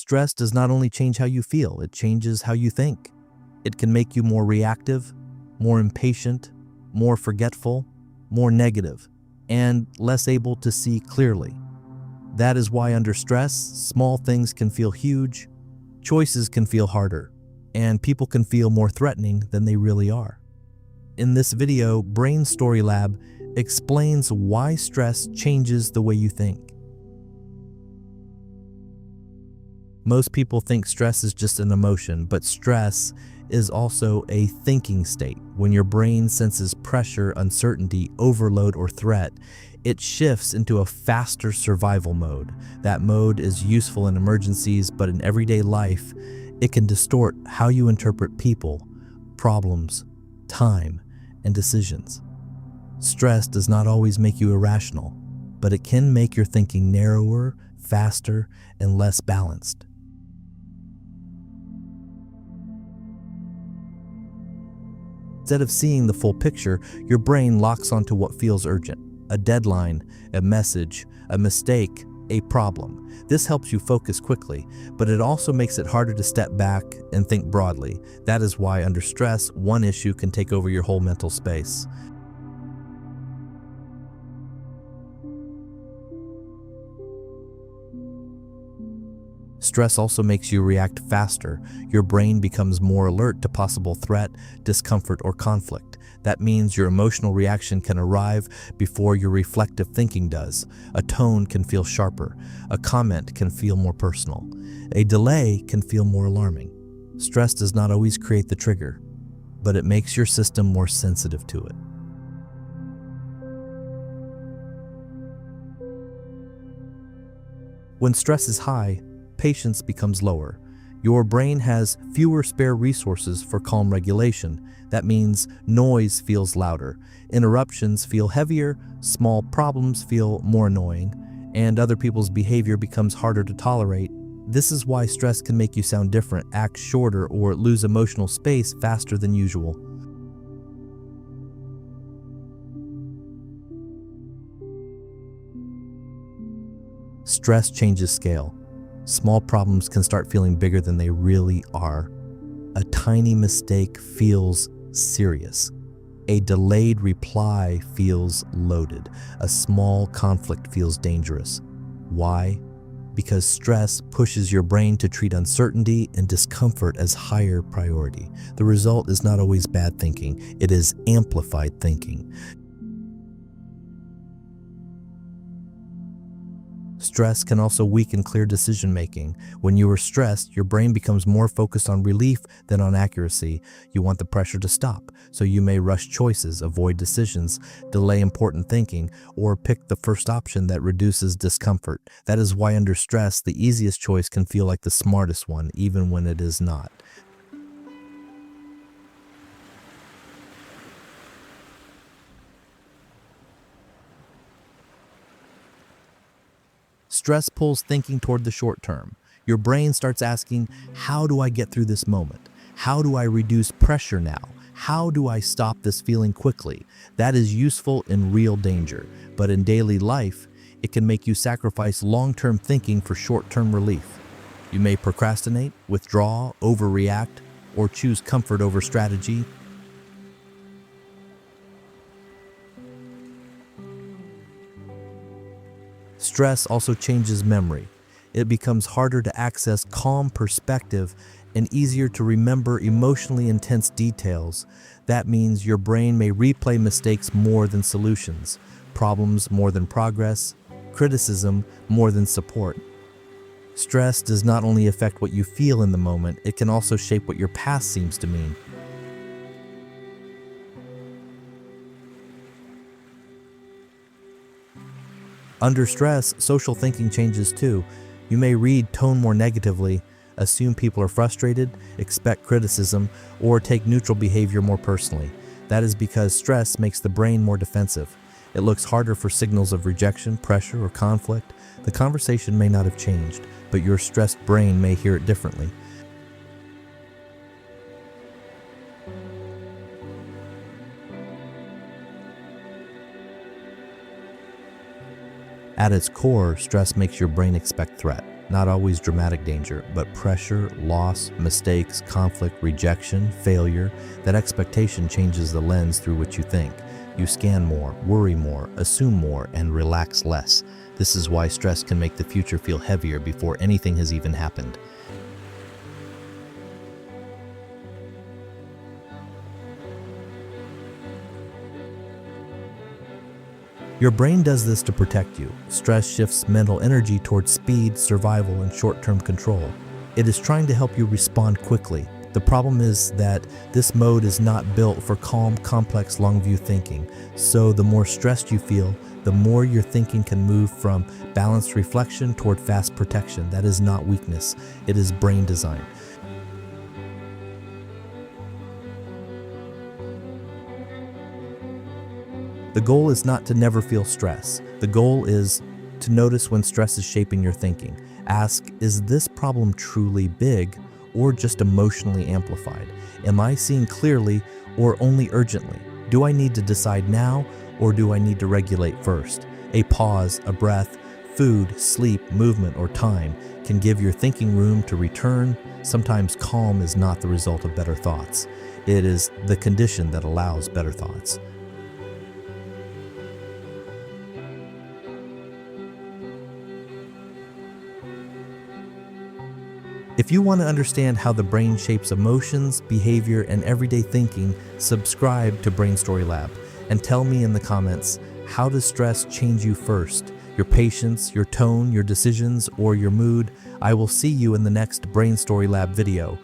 Stress does not only change how you feel, it changes how you think. It can make you more reactive, more impatient, more forgetful, more negative, and less able to see clearly. That is why under stress, small things can feel huge, choices can feel harder, and people can feel more threatening than they really are. In this video, Brain Story Lab explains why stress changes the way you think. Most people think stress is just an emotion, but stress is also a thinking state. When your brain senses pressure, uncertainty, overload, or threat, it shifts into a faster survival mode. That mode is useful in emergencies, but in everyday life, it can distort how you interpret people, problems, time, and decisions. Stress does not always make you irrational, but it can make your thinking narrower, faster, and less balanced. Instead of seeing the full picture, your brain locks onto what feels urgent: a deadline, a message, a mistake, a problem. This helps you focus quickly, but it also makes it harder to step back and think broadly. That is why under stress, one issue can take over your whole mental space. Stress also makes you react faster. Your brain becomes more alert to possible threat, discomfort, or conflict. That means your emotional reaction can arrive before your reflective thinking does. A tone can feel sharper. A comment can feel more personal. A delay can feel more alarming. Stress does not always create the trigger, but it makes your system more sensitive to it. When stress is high, patience becomes lower. Your brain has fewer spare resources for calm regulation. That means noise feels louder, interruptions feel heavier, small problems feel more annoying, and other people's behavior becomes harder to tolerate. This is why stress can make you sound different, act shorter, or lose emotional space faster than usual. Stress changes scale. Small problems can start feeling bigger than they really are. A tiny mistake feels serious. A delayed reply feels loaded. A small conflict feels dangerous. Why? Because stress pushes your brain to treat uncertainty and discomfort as higher priority. The result is not always bad thinking, it is amplified thinking. Stress can also weaken clear decision-making. When you are stressed, your brain becomes more focused on relief than on accuracy. You want the pressure to stop, so you may rush choices, avoid decisions, delay important thinking, or pick the first option that reduces discomfort. That is why under stress, the easiest choice can feel like the smartest one, even when it is not. Stress pulls thinking toward the short term. Your brain starts asking, how do I get through this moment? How do I reduce pressure now? How do I stop this feeling quickly? That is useful in real danger, but in daily life, it can make you sacrifice long-term thinking for short-term relief. You may procrastinate, withdraw, overreact, or choose comfort over strategy. Stress also changes memory. It becomes harder to access calm perspective and easier to remember emotionally intense details. That means your brain may replay mistakes more than solutions, problems more than progress, criticism more than support. Stress does not only affect what you feel in the moment, it can also shape what your past seems to mean. Under stress, social thinking changes too. You may read tone more negatively, assume people are frustrated, expect criticism, or take neutral behavior more personally. That is because stress makes the brain more defensive. It looks harder for signals of rejection, pressure, or conflict. The conversation may not have changed, but your stressed brain may hear it differently. At its core, stress makes your brain expect threat. Not always dramatic danger, but pressure, loss, mistakes, conflict, rejection, failure. That expectation changes the lens through which you think. You scan more, worry more, assume more, and relax less. This is why stress can make the future feel heavier before anything has even happened. Your brain does this to protect you. Stress shifts mental energy towards speed, survival, and short-term control. It is trying to help you respond quickly. The problem is that this mode is not built for calm, complex, long-view thinking. So the more stressed you feel, the more your thinking can move from balanced reflection toward fast protection. That is not weakness. It is brain design. The goal is not to never feel stress. The goal is to notice when stress is shaping your thinking. Ask, is this problem truly big or just emotionally amplified? Am I seeing clearly or only urgently? Do I need to decide now or do I need to regulate first? A pause, a breath, food, sleep, movement, or time can give your thinking room to return. Sometimes calm is not the result of better thoughts. It is the condition that allows better thoughts. If you want to understand how the brain shapes emotions, behavior, and everyday thinking, subscribe to Brain Story Lab and tell me in the comments, how does stress change you first? Your patience, your tone, your decisions, or your mood? I will see you in the next Brain Story Lab video.